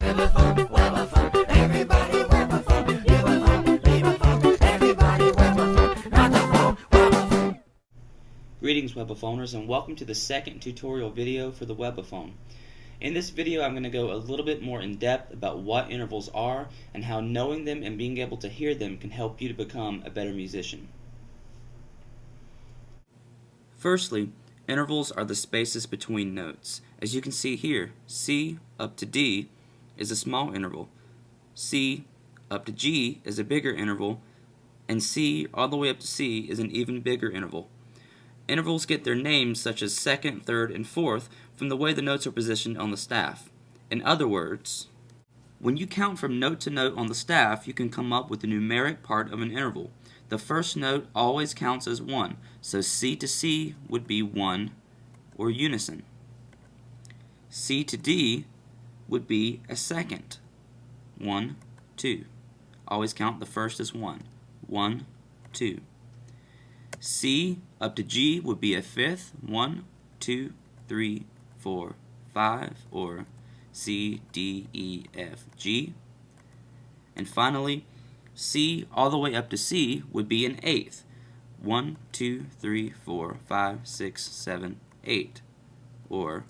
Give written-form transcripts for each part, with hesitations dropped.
Webaphone, Webaphone, everybody Webaphone. Webaphone, Webaphone, everybody Webaphone. Not the phone, Webaphone. Greetings Webaphoners, and welcome to the second tutorial video for the Webaphone. In this video I'm going to go a little bit more in depth about what intervals are and how knowing them and being able to hear them can help you to become a better musician. Firstly, intervals are the spaces between notes. As you can see here, C up to D is a small interval, C up to G is a bigger interval, and C all the way up to C is an even bigger interval. Intervals get their names such as second, third, and fourth from the way the notes are positioned on the staff. In other words, when you count from note to note on the staff, you can come up with the numeric part of an interval. The first note always counts as 1, so C to C would be 1 or unison. C to D would be a second, 1, 2. Always count the first as 1, 1, 2. C up to G would be a fifth, 1, 2, 3, 4, 5, or C, D, E, F, G. And finally, C all the way up to C would be an eighth, 1, 2, 3, 4, 5, 6, 7, 8, or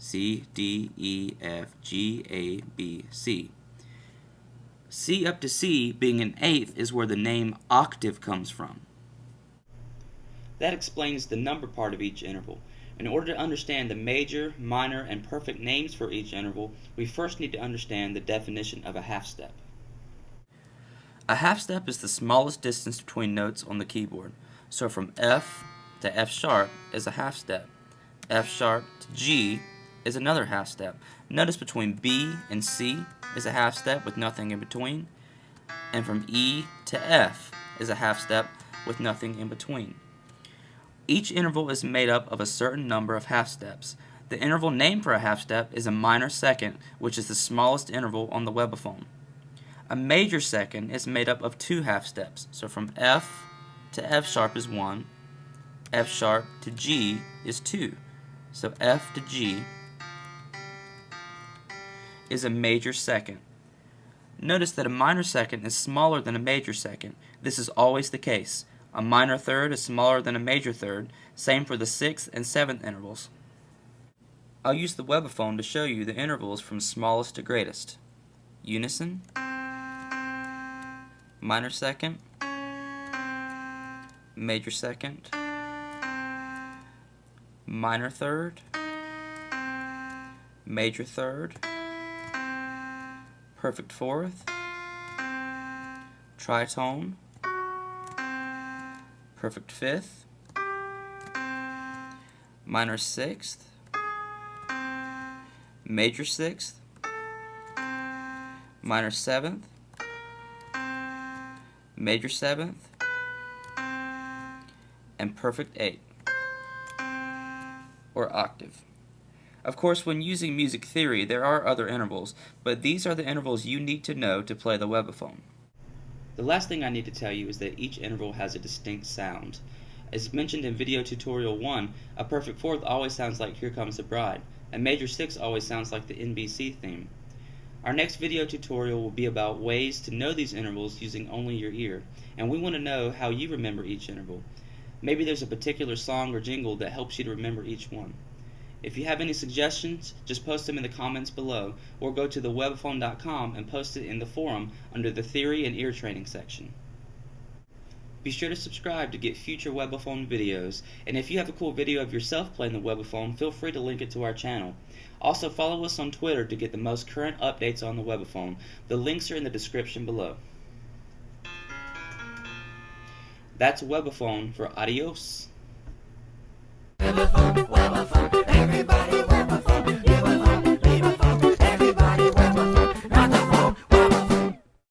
C, D, E, F, G, A, B, C. C up to C being an eighth is where the name octave comes from. That explains the number part of each interval. In order to understand the major, minor, and perfect names for each interval, we first need to understand the definition of a half step. A half step is the smallest distance between notes on the keyboard. So from F to F sharp is a half step. F sharp to G is another half step. Notice between B and C is a half step with nothing in between, and from E to F is a half step with nothing in between. Each interval is made up of a certain number of half steps. The interval name for a half step is a minor second, which is the smallest interval on the Webaphone. A major second is made up of 2 half steps, so from F to F sharp is 1, F sharp to G is 2, so F to G is a major second. Notice that a minor second is smaller than a major second. This is always the case. A minor third is smaller than a major third, same for the 6th and 7th intervals. I'll use the Webaphone to show you the intervals from smallest to greatest. Unison, minor second, major second, minor third, major third, perfect fourth, tritone, perfect fifth, minor sixth, major sixth, minor seventh, major seventh, and perfect eighth, or octave. Of course, when using music theory, there are other intervals, but these are the intervals you need to know to play the Webaphone. The last thing I need to tell you is that each interval has a distinct sound. As mentioned in video tutorial 1, a perfect fourth always sounds like Here Comes the Bride, and major 6 always sounds like the NBC theme. Our next video tutorial will be about ways to know these intervals using only your ear, and we want to know how you remember each interval. Maybe there's a particular song or jingle that helps you to remember each one. If you have any suggestions, just post them in the comments below, or go to thewebaphone.com and post it in the forum under the Theory and Ear Training section. Be sure to subscribe to get future Webaphone videos, and if you have a cool video of yourself playing the Webaphone, feel free to link it to our channel. Also follow us on Twitter to get the most current updates on the Webaphone. The links are in the description below. That's Webaphone for adios. Webaphone,